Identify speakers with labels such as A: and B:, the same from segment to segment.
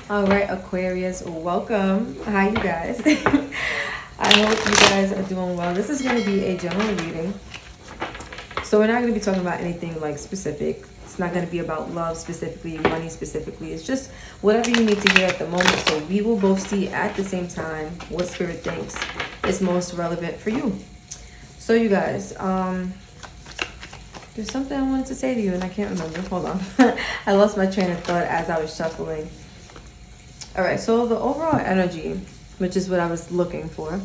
A: All right, Aquarius, welcome. Hi, you guys. I hope you guys are doing well. This is going to be a general reading. So we're not going to be talking about anything like specific. It's not going to be about love specifically, money specifically. It's just whatever you need to hear at the moment. So we will both see at the same time what Spirit thinks is most relevant for you. So you guys, there's something I wanted to say to you and I can't remember. Hold on. I lost my train of thought as I was shuffling. All right, so the overall energy, which is what I was looking for,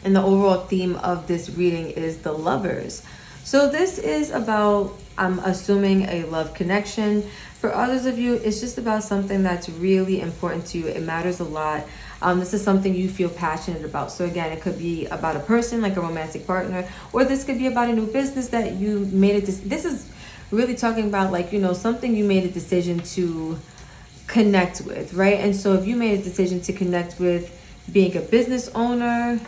A: and the overall theme of this reading is the Lovers. So this is about, I'm assuming, a love connection. For others of you, it's just about something that's really important to you. It matters a lot. This is something you feel passionate about. So again, it could be about a person, like a romantic partner, or this could be about a new business that you made. This is really talking about, like, you know, something you made a decision to connect with, right? And so if you made a decision to connect with being a business owner,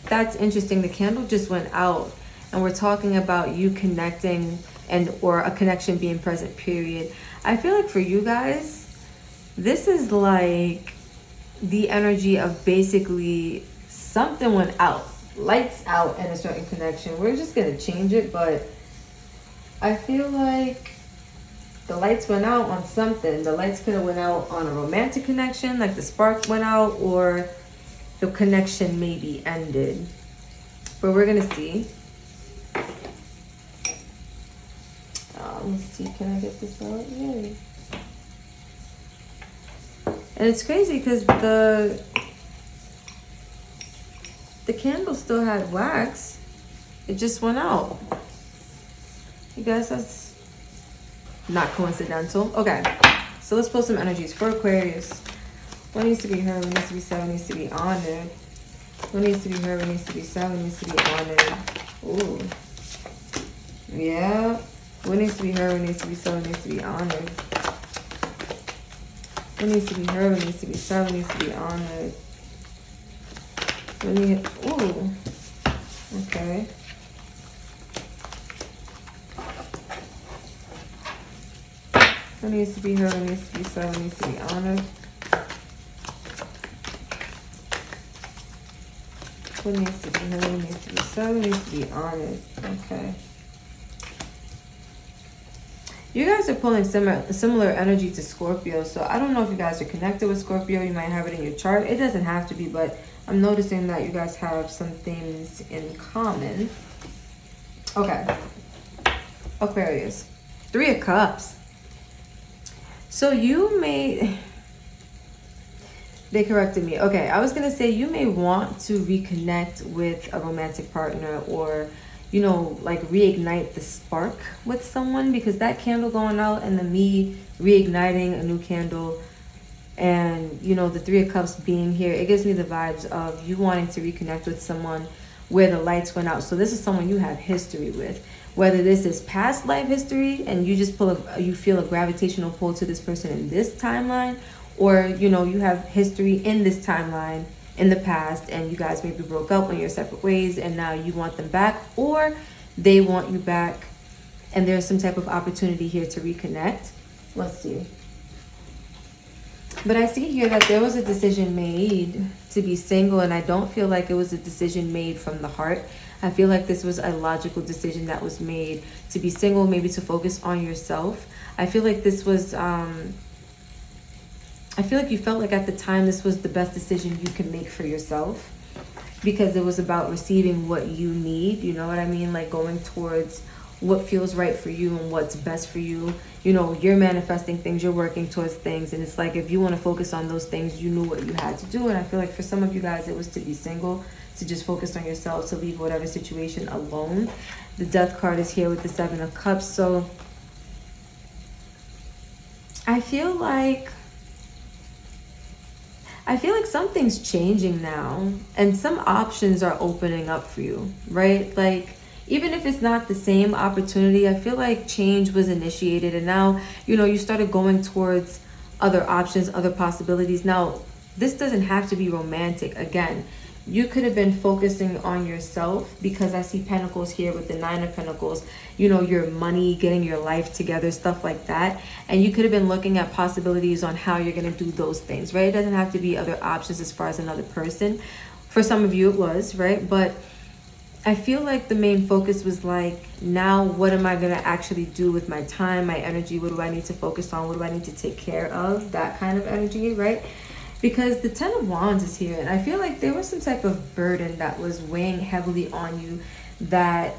A: that's interesting. The candle just went out and we're talking about you connecting and or a connection being present, period. I feel like for you guys, this is like the energy of basically something went out, lights out in a certain connection. We're just gonna change it, but I feel like the lights went out on something. The lights could have went out on a romantic connection, like the spark went out, or the connection maybe ended. But we're gonna see. Let's see, can I get this out? Yay. And it's crazy because the candle still had wax. It just went out. You guys, that's not coincidental. Okay, so let's pull some energies for Aquarius. What needs to be heard? What needs to be said? What needs to be honored? What needs to be heard? What needs to be said? What needs to be honored? Ooh. Yeah. What needs to be heard? What needs to be said? What needs to be honored? What needs to be heard? What needs to be said? What needs to be honored? Ooh. Okay. What needs to be heard? What needs to be said? What needs to be honored? What needs to be heard? What needs to be said? What needs to be honored? Okay. You guys are pulling similar energy to Scorpio. So I don't know if you guys are connected with Scorpio. You might have it in your chart. It doesn't have to be, but I'm noticing that you guys have some things in common. Okay. Aquarius. 3 of Cups. So you may... They corrected me. Okay, I was going to say you may want to reconnect with a romantic partner or, you know, like reignite the spark with someone, because that candle going out and then me reigniting a new candle and, you know, the 3 of Cups being here, it gives me the vibes of you wanting to reconnect with someone where the lights went out. So this is someone you have history with. Whether this is past life history and you just you feel a gravitational pull to this person in this timeline, or, you know, you have history in this timeline in the past and you guys maybe broke up when you're separate ways and now you want them back, or they want you back and there's some type of opportunity here to reconnect. Let's see. But I see here that there was a decision made to be single, and I don't feel like it was a decision made from the heart. I feel like this was a logical decision that was made to be single, maybe to focus on yourself. I feel like this was, I feel like you felt like at the time this was the best decision you could make for yourself, because it was about receiving what you need, you know what I mean? Like going towards what feels right for you and what's best for you. You know, you're manifesting things, you're working towards things, and it's like if you want to focus on those things, you knew what you had to do. And I feel like for some of you guys, it was to be single, to just focus on yourself, to leave whatever situation alone. The Death card is here with the 7 of Cups. So I feel like something's changing now and some options are opening up for you, right? Like, even if it's not the same opportunity, I feel like change was initiated and now, you know, you started going towards other options, other possibilities. Now, this doesn't have to be romantic. Again, you could have been focusing on yourself, because I see Pentacles here with the Nine of Pentacles, you know, your money, getting your life together, stuff like that. And you could have been looking at possibilities on how you're going to do those things, right? It doesn't have to be other options as far as another person. For some of you it was, right? But I feel like the main focus was like, now what am I going to actually do with my time, my energy? What do I need to focus on? What do I need to take care of? That kind of energy, right? Because the Ten of Wands is here, and I feel like there was some type of burden that was weighing heavily on you, that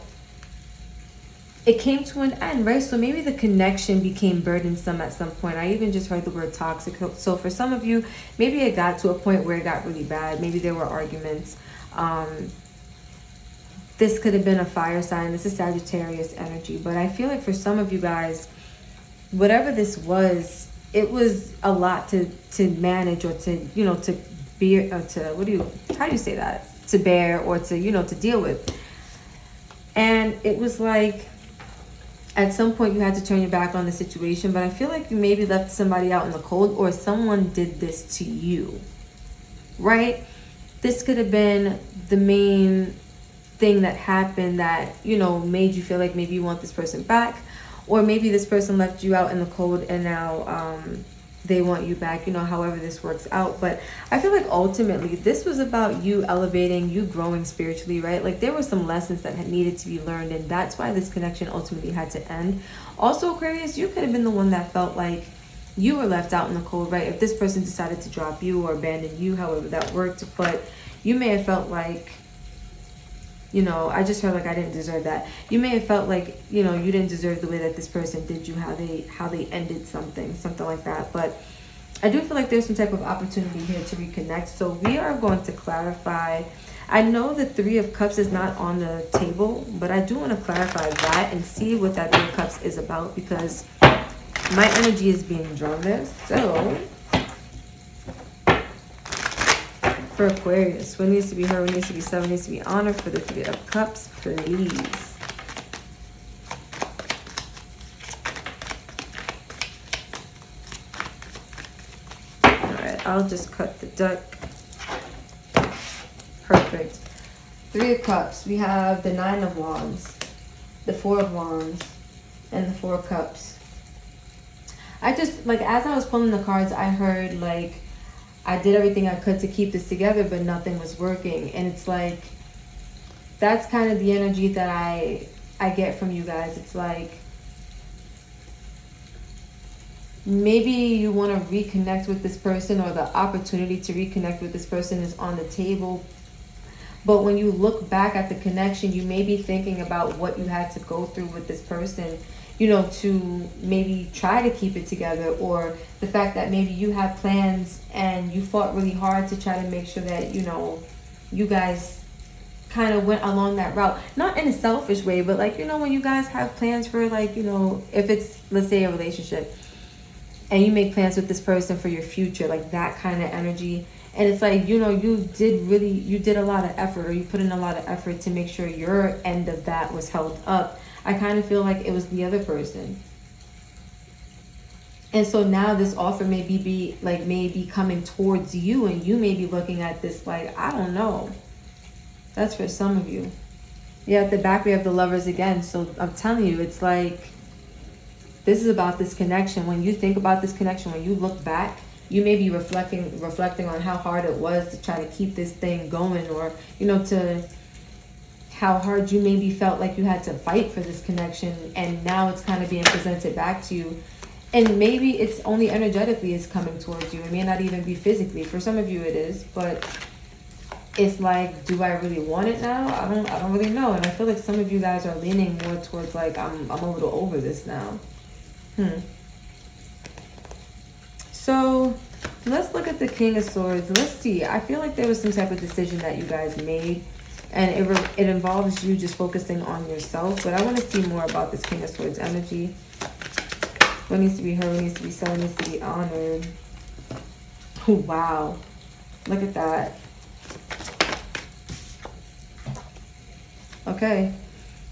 A: it came to an end, right? So maybe the connection became burdensome at some point. I even just heard the word toxic. So for some of you, maybe it got to a point where it got really bad. Maybe there were arguments. This could have been a fire sign. This is Sagittarius energy. But I feel like for some of you guys, whatever this was, it was a lot to manage, or to, you know, to bear, or to, how do you say that? To bear, or to, you know, to deal with. And it was like, at some point you had to turn your back on the situation, but I feel like you maybe left somebody out in the cold, or someone did this to you, right? This could have been the main thing that happened that, you know, made you feel like maybe you want this person back, or maybe this person left you out in the cold and now they want you back, you know, however this works out. But I feel like ultimately this was about you elevating, you growing spiritually, right? Like there were some lessons that had needed to be learned, and that's why this connection ultimately had to end. Also, Aquarius, you could have been the one that felt like you were left out in the cold, right? If this person decided to drop you or abandon you, however that worked, but you may have felt like, you know, I just heard like I didn't deserve that. You may have felt like, you know, you didn't deserve the way that this person did you, how they ended something like that. But I do feel like there's some type of opportunity here to reconnect. So we are going to clarify. I know the Three of Cups is not on the table, but I do want to clarify that and see what that Three of Cups is about, because my energy is being drawn there. So for Aquarius, what needs to be heard, what needs to be said, what needs to be honored for the Three of Cups, please. Alright, I'll just cut the deck. Perfect. Three of Cups. We have the Nine of Wands, the Four of Wands, and the Four of Cups. I just, like, as I was pulling the cards, I heard, like, I did everything I could to keep this together, but nothing was working. And it's like, that's kind of the energy that I get from you guys. It's like, maybe you want to reconnect with this person, or the opportunity to reconnect with this person is on the table. But when you look back at the connection, you may be thinking about what you had to go through with this person, you know, to maybe try to keep it together, or the fact that maybe you have plans and you fought really hard to try to make sure that, you know, you guys kind of went along that route. Not in a selfish way, but like, you know, when you guys have plans for, like, you know, if it's, let's say, a relationship, and you make plans with this person for your future, like that kind of energy. And it's like, you know, you did a lot of effort, or you put in a lot of effort to make sure your end of that was held up. I kind of feel like it was the other person. And so now this offer may be coming towards you, and you may be looking at this like, I don't know. That's for some of you. Yeah, at the back we have the Lovers again. So I'm telling you, it's like, this is about this connection. When you think about this connection, when you look back, you may be reflecting on how hard it was to try to keep this thing going, or, you know, to how hard you maybe felt like you had to fight for this connection, and now it's kind of being presented back to you. And maybe it's only energetically is coming towards you. It may not even be physically. For some of you it is, but it's like, do I really want it now? I don't really know. And I feel like some of you guys are leaning more towards like, I'm a little over this now. So let's look at the King of Swords. Let's see. I feel like there was some type of decision that you guys made, and it involves you just focusing on yourself. But I want to see more about this King of Swords energy. What needs to be heard, what needs to be said, what needs to be honored. Oh, wow. Look at that. Okay.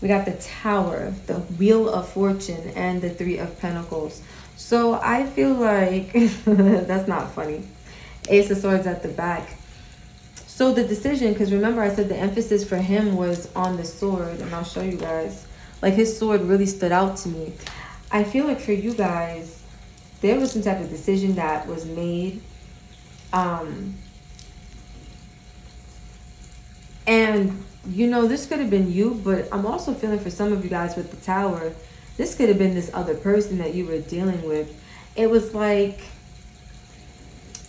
A: We got the Tower, the Wheel of Fortune, and the Three of Pentacles. So I feel like, that's not funny. Ace of Swords at the back. So the decision, because remember I said the emphasis for him was on the sword, and I'll show you guys. Like his sword really stood out to me. I feel like for you guys, there was some type of decision that was made. And, you know, this could have been you, but I'm also feeling for some of you guys with the Tower, this could have been this other person that you were dealing with. It was like,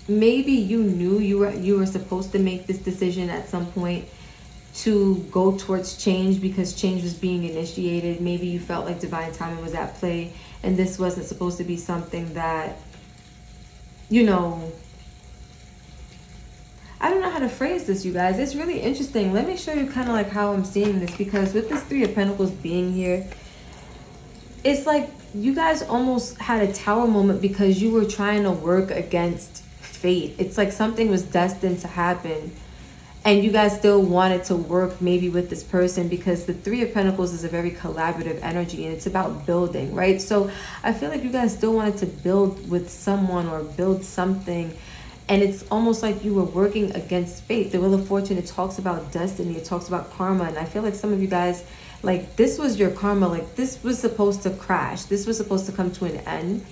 A: maybe you knew you were supposed to make this decision at some point to go towards change because change was being initiated. Maybe you felt like divine timing was at play and this wasn't supposed to be something that, you know, I don't know how to phrase this, you guys. It's really interesting. Let me show you kind of like how I'm seeing this, because with this Three of Pentacles being here, it's like you guys almost had a Tower moment because you were trying to work against fate. It's like something was destined to happen and you guys still wanted to work maybe with this person, because the Three of Pentacles is a very collaborative energy and it's about building, right? So I feel like you guys still wanted to build with someone or build something, and it's almost like you were working against fate. The Wheel of Fortune, it talks about destiny, it talks about karma, and I feel like some of you guys, like this was your karma. Like this was supposed to crash, this was supposed to come to an end,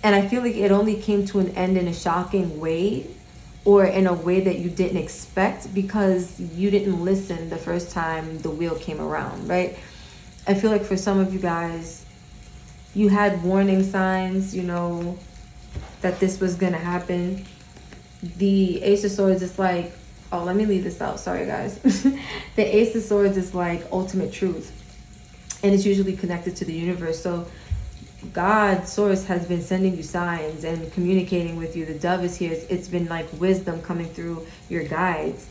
A: and I feel like it only came to an end in a shocking way, or in a way that you didn't expect, because you didn't listen the first time the wheel came around, right? I feel like for some of you guys, you had warning signs, you know, that this was gonna happen. The Ace of Swords is like, oh, let me leave this out, sorry guys. The Ace of Swords is like ultimate truth, and it's usually connected to the universe. So God, source, has been sending you signs and communicating with you. The dove is here. It's been like wisdom coming through your guides.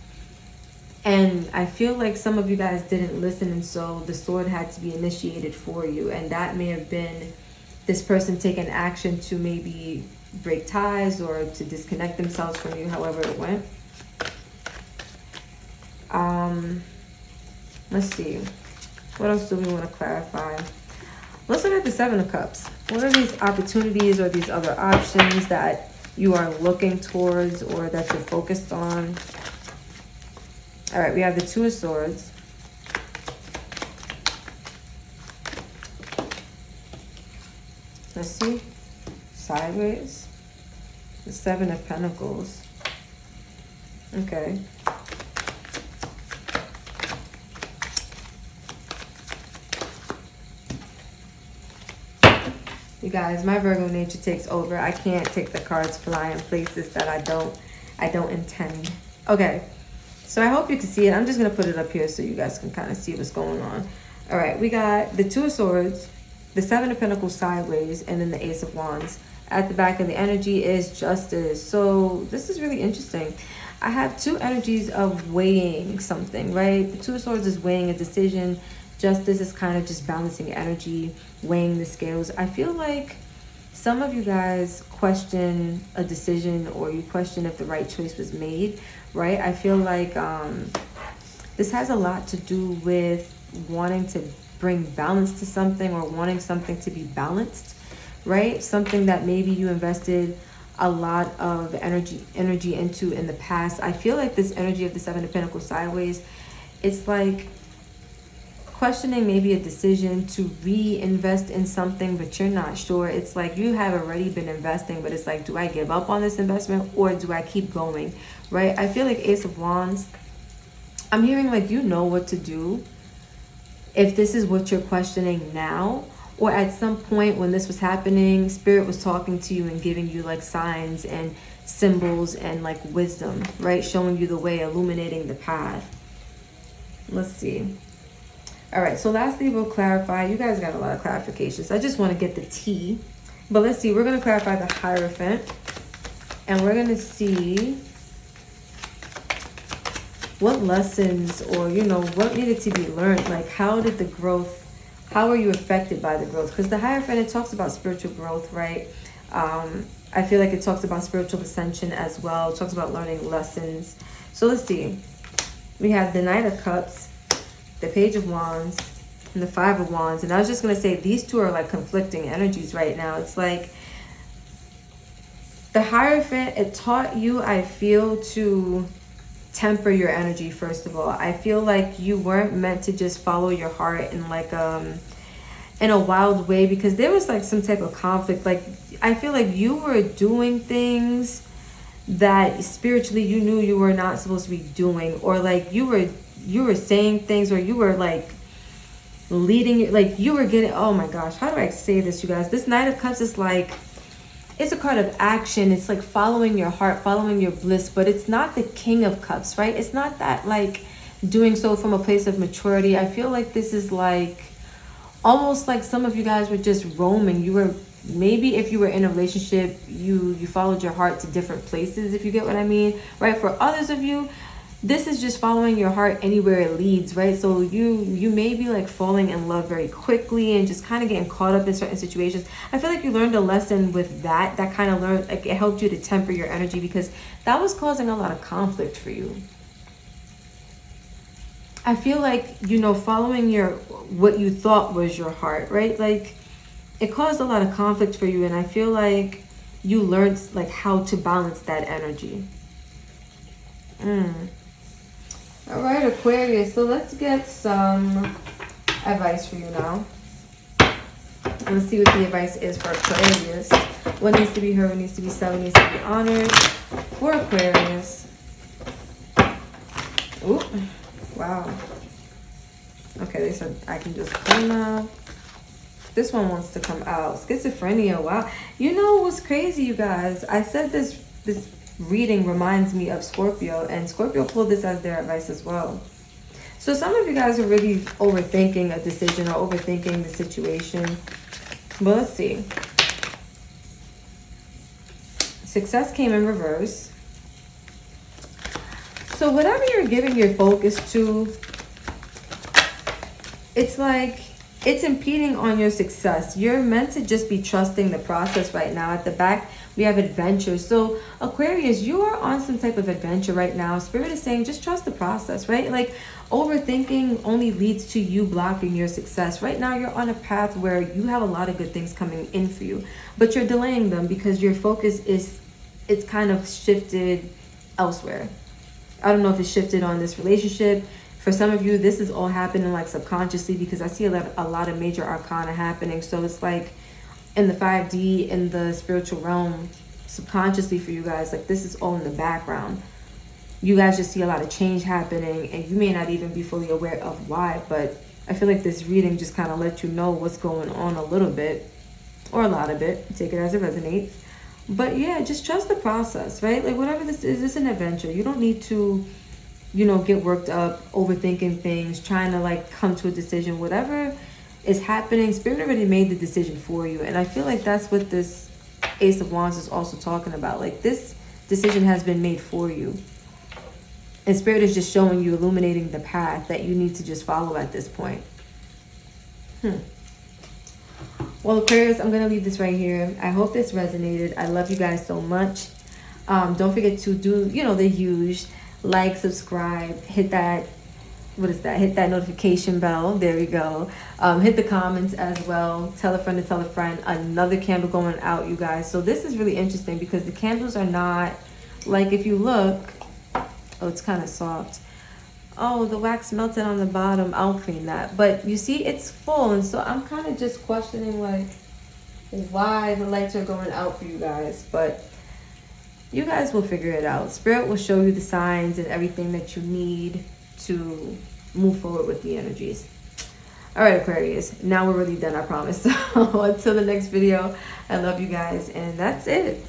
A: And I feel like some of you guys didn't listen, and so the sword had to be initiated for you. And that may have been this person taking action to maybe break ties or to disconnect themselves from you, however it went. Let's see. What else do we want to clarify? Let's look at the Seven of Cups. What are these opportunities or these other options that you are looking towards or that you're focused on? All right, we have the Two of Swords. Let's see. Sideways. The Seven of Pentacles. Okay. You guys, my Virgo nature takes over. I can't take the cards flying places that I don't intend. Okay, so I hope you can see it. I'm just gonna put it up here so you guys can kind of see what's going on. All right, we got the Two of Swords, the Seven of Pentacles sideways, and then the Ace of Wands. At the back of the energy is Justice. So this is really interesting. I have two energies of weighing something, right? The Two of Swords is weighing a decision. Justice is kind of just balancing energy, weighing the scales. I feel like some of you guys question a decision, or you question if the right choice was made, right? I feel like this has a lot to do with wanting to bring balance to something, or wanting something to be balanced, right? Something that maybe you invested a lot of energy into in the past. I feel like this energy of the Seven of Pentacles sideways, it's like questioning maybe a decision to reinvest in something, but you're not sure. It's like you have already been investing, but it's like, do I give up on this investment or do I keep going, right? I feel like Ace of Wands, I'm hearing like you know what to do if this is what you're questioning now, or at some point when this was happening, Spirit was talking to you and giving you like signs and symbols and like wisdom, right? Showing you the way, illuminating the path. Let's see. All right, so lastly, we'll clarify. You guys got a lot of clarifications. I just want to get the tea. But let's see. We're going to clarify the Hierophant. And we're going to see what lessons, or, you know, what needed to be learned. Like, how did the growth, how are you affected by the growth? Because the Hierophant, it talks about spiritual growth, right? I feel like it talks about spiritual ascension as well. It talks about learning lessons. So let's see. We have the Knight of Cups, the Page of Wands, and the Five of Wands. And I was just going to say, these two are like conflicting energies right now. It's like the Hierophant, it taught you, I feel, to temper your energy. First of all, I feel like you weren't meant to just follow your heart in like in a wild way, because there was like some type of conflict. Like I feel like you were doing things that spiritually you knew you were not supposed to be doing, or like you were saying things, or you were like leading, like you were getting, oh my gosh, how do I say this, you guys? This Knight of Cups is like, it's a card of action. It's like following your heart, following your bliss, but it's not the King of Cups, right? It's not that like doing so from a place of maturity. I feel like this is like almost like some of you guys were just roaming. You were, maybe if you were in a relationship, you followed your heart to different places, if you get what I mean, right? For others of you, this is just following your heart anywhere it leads, right? So you may be like falling in love very quickly and just kind of getting caught up in certain situations. I feel like you learned a lesson with that kind of learned, like it helped you to temper your energy, because that was causing a lot of conflict for you. I feel like, you know, following what you thought was your heart, right? Like it caused a lot of conflict for you, and I feel like you learned like how to balance that energy. All right, Aquarius, so let's get some advice for you now. Let's see what the advice is for Aquarius. What needs to be heard, what needs to be said, what needs to be honored for Aquarius. Ooh, wow. Okay, they said I can just pull now. This one wants to come out. Schizophrenia, wow. You know what's crazy, you guys? I said this reading reminds me of Scorpio, and Scorpio pulled this as their advice as well. So some of you guys are really overthinking a decision or overthinking the situation. But let's see. Success came in reverse. So whatever you're giving your focus to, it's like it's impeding on your success. You're meant to just be trusting the process right now. At the back, we have adventure. So Aquarius, you are on some type of adventure right now. Spirit is saying just trust the process, right? Like overthinking only leads to you blocking your success. Right now, you're on a path where you have a lot of good things coming in for you, but you're delaying them because your focus it's kind of shifted elsewhere. I don't know if it's shifted on this relationship. For some of you, this is all happening like subconsciously, because I see a lot of major arcana happening. So it's like in the 5D, in the spiritual realm, subconsciously for you guys, like this is all in the background. You guys just see a lot of change happening, and you may not even be fully aware of why, but I feel like this reading just kind of let you know what's going on a little bit, or a lot of it. Take it as it resonates. But yeah, just trust the process, right? Like whatever this is an adventure. You don't need to, you know, get worked up, overthinking things, trying to like come to a decision. Whatever is happening, Spirit already made the decision for you. And I feel like that's what this Ace of Wands is also talking about. Like this decision has been made for you. And Spirit is just showing you, illuminating the path that you need to just follow at this point. Well, Aquarius, I'm going to leave this right here. I hope this resonated. I love you guys so much. Don't forget to do, you know, the huge like, subscribe, hit that, what is that? Hit that notification bell. There we go. Hit the comments as well. Tell a friend to tell a friend. Another candle going out, you guys. So this is really interesting because the candles are not, like if you look, oh, it's kind of soft. Oh, the wax melted on the bottom. I'll clean that. But you see, it's full. And so I'm kind of just questioning like why the lights are going out for you guys. But you guys will figure it out. Spirit will show you the signs and everything that you need to move forward with the energies. All right, Aquarius. Now we're really done, I promise. So until the next video, I love you guys. And that's it.